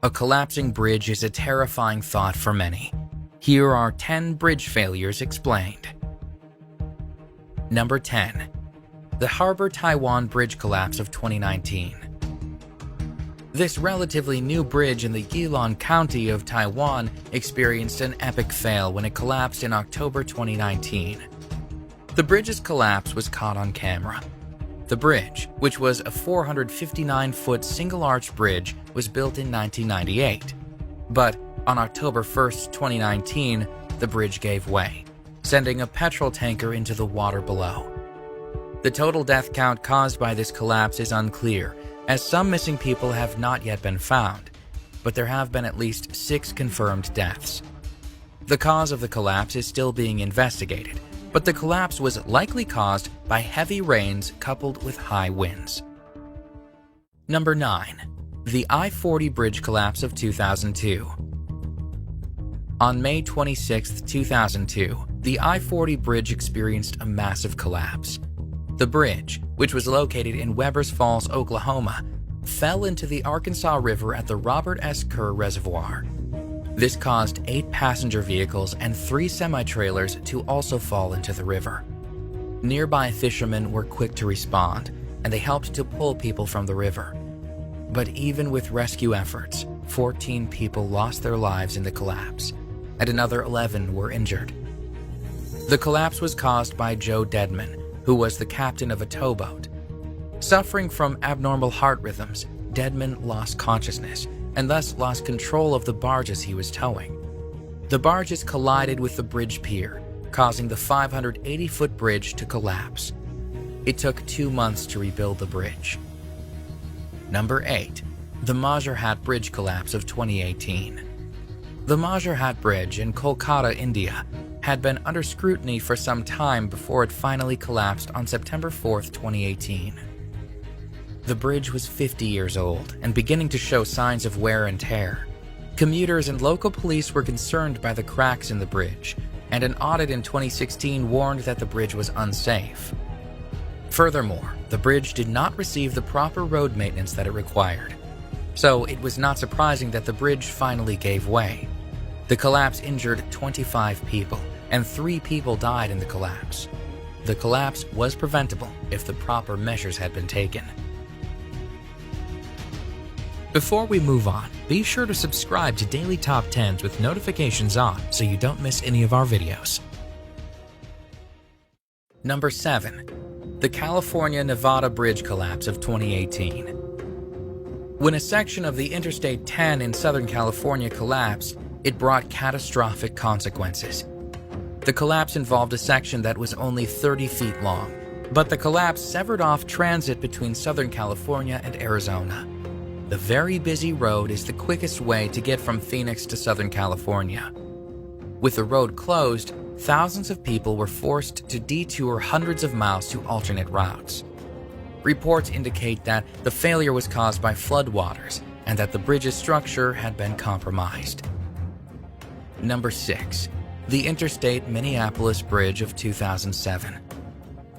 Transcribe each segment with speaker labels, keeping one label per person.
Speaker 1: A collapsing bridge is a terrifying thought for many. Here are 10 bridge failures explained. Number 10. The Harbor Taiwan Bridge Collapse of 2019. This relatively new bridge in the Yilin County of Taiwan experienced an epic fail when it collapsed in October 2019. The bridge's collapse was caught on camera. The bridge, which was a 459-foot single-arch bridge, was built in 1998. But on October 1, 2019, the bridge gave way, sending a petrol tanker into the water below. The total death count caused by this collapse is unclear, as some missing people have not yet been found, but there have been at least 6 confirmed deaths. The cause of the collapse is still being investigated, but the collapse was likely caused by heavy rains coupled with high winds. Number 9. The I-40 Bridge Collapse of 2002. On May 26, 2002, the I-40 bridge experienced a massive collapse. The bridge, which was located in Webbers Falls, Oklahoma, fell into the Arkansas River at the Robert S. Kerr Reservoir. This caused 8 passenger vehicles and 3 semi-trailers to also fall into the river. Nearby fishermen were quick to respond, and they helped to pull people from the river. But even with rescue efforts, 14 people lost their lives in the collapse, and another 11 were injured. The collapse was caused by Joe Deadman, who was the captain of a towboat. Suffering from abnormal heart rhythms, Deadman lost consciousness and thus lost control of the barges he was towing. The barges collided with the bridge pier, causing the 580-foot bridge to collapse. It took 2 months to rebuild the bridge. Number 8. The Majorhat Bridge Collapse of 2018. The Majorhat Bridge in Kolkata, India, had been under scrutiny for some time before it finally collapsed on September 4, 2018. The bridge was 50 years old and beginning to show signs of wear and tear. Commuters and local police were concerned by the cracks in the bridge, and an audit in 2016 warned that the bridge was unsafe. Furthermore, the bridge did not receive the proper road maintenance that it required, so it was not surprising that the bridge finally gave way. The collapse injured 25 people, and 3 people died in the collapse. The collapse was preventable if the proper measures had been taken. Before we move on, be sure to subscribe to Daily Top 10s with notifications on so you don't miss any of our videos. Number 7. The California-Nevada Bridge Collapse of 2018. When a section of the Interstate 10 in Southern California collapsed, it brought catastrophic consequences. The collapse involved a section that was only 30 feet long, but the collapse severed off transit between Southern California and Arizona. The very busy road is the quickest way to get from Phoenix to Southern California. With the road closed, thousands of people were forced to detour hundreds of miles to alternate routes. Reports indicate that the failure was caused by floodwaters and that the bridge's structure had been compromised. Number 6. The Interstate Minneapolis Bridge of 2007.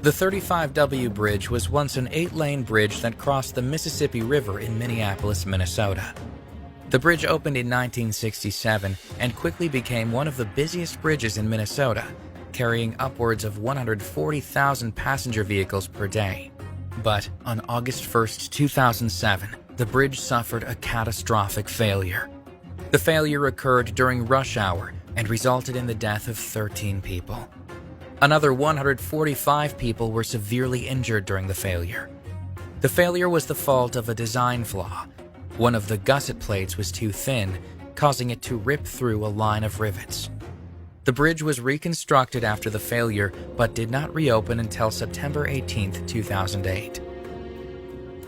Speaker 1: The 35W Bridge was once an 8-lane bridge that crossed the Mississippi River in Minneapolis, Minnesota. The bridge opened in 1967 and quickly became one of the busiest bridges in Minnesota, carrying upwards of 140,000 passenger vehicles per day. But on August 1, 2007, the bridge suffered a catastrophic failure. The failure occurred during rush hour and resulted in the death of 13 people. Another 145 people were severely injured during the failure. The failure was the fault of a design flaw. One of the gusset plates was too thin, causing it to rip through a line of rivets. The bridge was reconstructed after the failure, but did not reopen until September 18, 2008.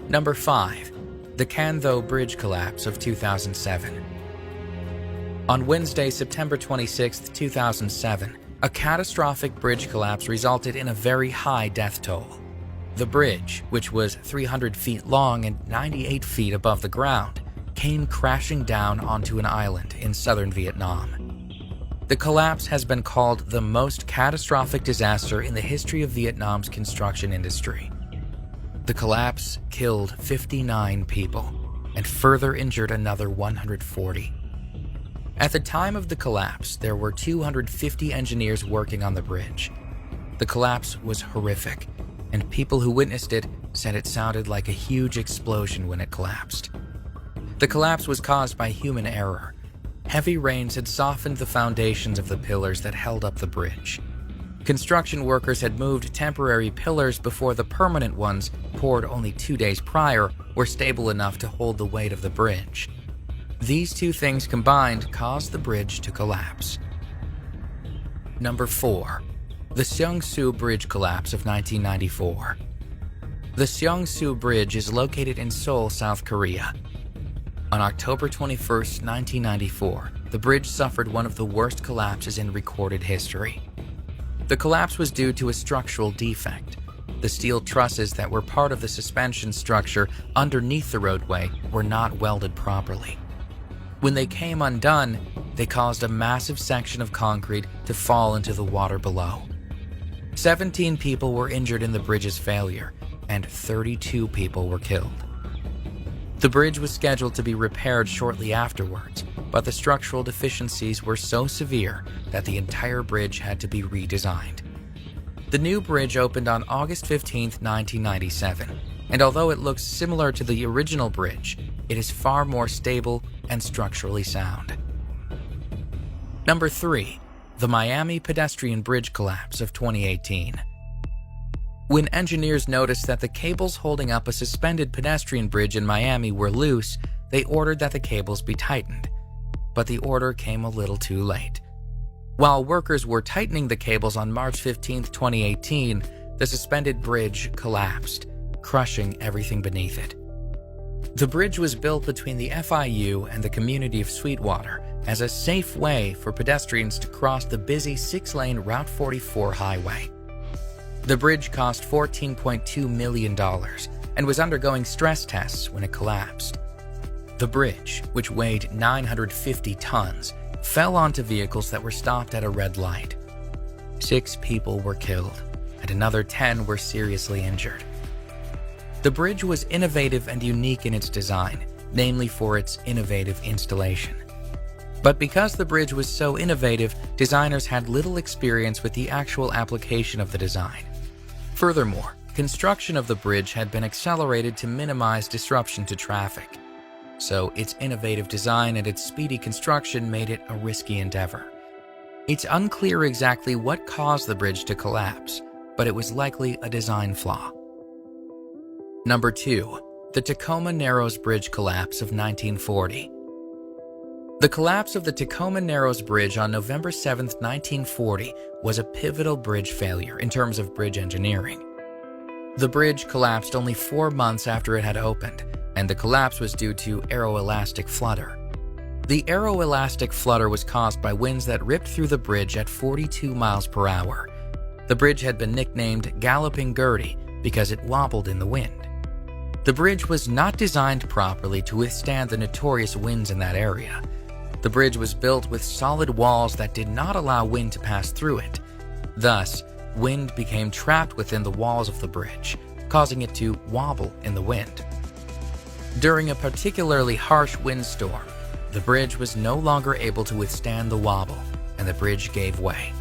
Speaker 1: Number 5. The Cantho Bridge Collapse of 2007. On Wednesday, September 26, 2007, a catastrophic bridge collapse resulted in a very high death toll. The bridge, which was 300 feet long and 98 feet above the ground, came crashing down onto an island in southern Vietnam. The collapse has been called the most catastrophic disaster in the history of Vietnam's construction industry. The collapse killed 59 people, and further injured another 140. At the time of the collapse, there were 250 engineers working on the bridge. The collapse was horrific, and people who witnessed it said it sounded like a huge explosion when it collapsed. The collapse was caused by human error. Heavy rains had softened the foundations of the pillars that held up the bridge. Construction workers had moved temporary pillars before the permanent ones, poured only 2 days prior, were stable enough to hold the weight of the bridge. These two things combined caused the bridge to collapse. Number 4. The Seongsu Bridge Collapse of 1994. The Seongsu Bridge is located in Seoul, South Korea. On October 21, 1994, the bridge suffered one of the worst collapses in recorded history. The collapse was due to a structural defect. The steel trusses that were part of the suspension structure underneath the roadway were not welded properly. When they came undone, they caused a massive section of concrete to fall into the water below. 17 people were injured in the bridge's failure, and 32 people were killed. The bridge was scheduled to be repaired shortly afterwards, but the structural deficiencies were so severe that the entire bridge had to be redesigned. The new bridge opened on August 15, 1997, and although it looks similar to the original bridge, it is far more stable and structurally sound. Number 3. The Miami Pedestrian Bridge Collapse of 2018. When engineers noticed that the cables holding up a suspended pedestrian bridge in Miami were loose, they ordered that the cables be tightened. But the order came a little too late. While workers were tightening the cables on March 15, 2018, the suspended bridge collapsed, crushing everything beneath it. The bridge was built between the FIU and the community of Sweetwater as a safe way for pedestrians to cross the busy 6-lane Route 44 highway. The bridge cost $14.2 million and was undergoing stress tests when it collapsed. The bridge, which weighed 950 tons, fell onto vehicles that were stopped at a red light. 6 people were killed, and another 10 were seriously injured. The bridge was innovative and unique in its design, namely for its innovative installation. But because the bridge was so innovative, designers had little experience with the actual application of the design. Furthermore, construction of the bridge had been accelerated to minimize disruption to traffic. So its innovative design and its speedy construction made it a risky endeavor. It's unclear exactly what caused the bridge to collapse, but it was likely a design flaw. Number 2. The Tacoma Narrows Bridge Collapse of 1940. The collapse of the Tacoma Narrows Bridge on November 7, 1940 was a pivotal bridge failure in terms of bridge engineering. The bridge collapsed only 4 months after it had opened, and the collapse was due to aeroelastic flutter. The aeroelastic flutter was caused by winds that ripped through the bridge at 42 miles per hour. The bridge had been nicknamed Galloping Gertie because it wobbled in the wind. The bridge was not designed properly to withstand the notorious winds in that area. The bridge was built with solid walls that did not allow wind to pass through it. Thus, wind became trapped within the walls of the bridge, causing it to wobble in the wind. During a particularly harsh windstorm, the bridge was no longer able to withstand the wobble, and the bridge gave way,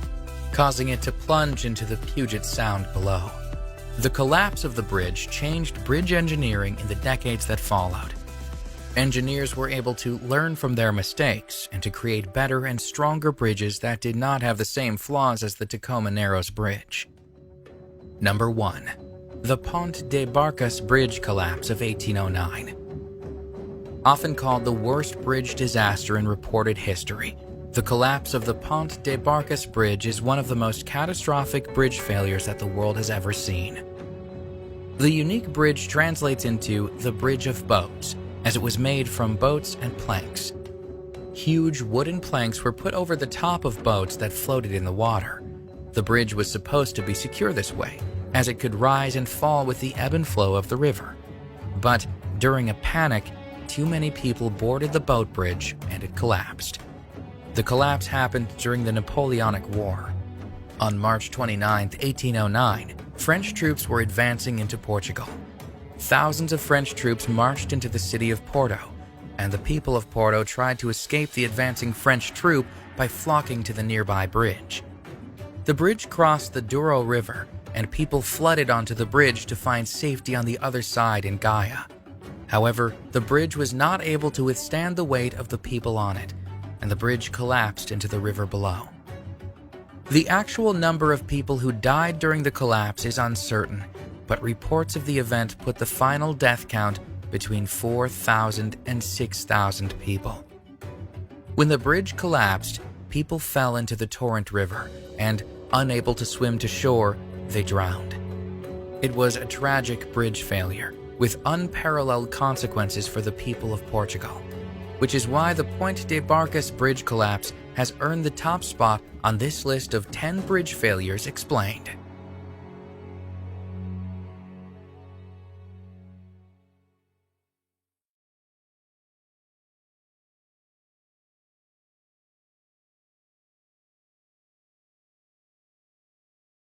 Speaker 1: causing it to plunge into the Puget Sound below. The collapse of the bridge changed bridge engineering in the decades that followed. Engineers were able to learn from their mistakes and to create better and stronger bridges that did not have the same flaws as the Tacoma Narrows Bridge. Number 1. The Pont de Barcas Bridge Collapse of 1809. Often called the worst bridge disaster in reported history, the collapse of the Pont de Barcas Bridge is one of the most catastrophic bridge failures that the world has ever seen. The unique bridge translates into the Bridge of Boats, as it was made from boats and planks. Huge wooden planks were put over the top of boats that floated in the water. The bridge was supposed to be secure this way, as it could rise and fall with the ebb and flow of the river. But during a panic, too many people boarded the boat bridge and it collapsed. The collapse happened during the Napoleonic War. On March 29, 1809, French troops were advancing into Portugal. thousands of French troops marched into the city of Porto, and the people of Porto tried to escape the advancing French troop by flocking to the nearby bridge. The bridge crossed the Douro River, and people flooded onto the bridge to find safety on the other side in Gaia. However, the bridge was not able to withstand the weight of the people on it, and the bridge collapsed into the river below. The actual number of people who died during the collapse is uncertain, but reports of the event put the final death count between 4,000 and 6,000 people. When the bridge collapsed, people fell into the torrent river, and, unable to swim to shore, they drowned. It was a tragic bridge failure, with unparalleled consequences for the people of Portugal, which is why the Point de Barcas bridge collapse has earned the top spot on this list of 10 bridge failures explained.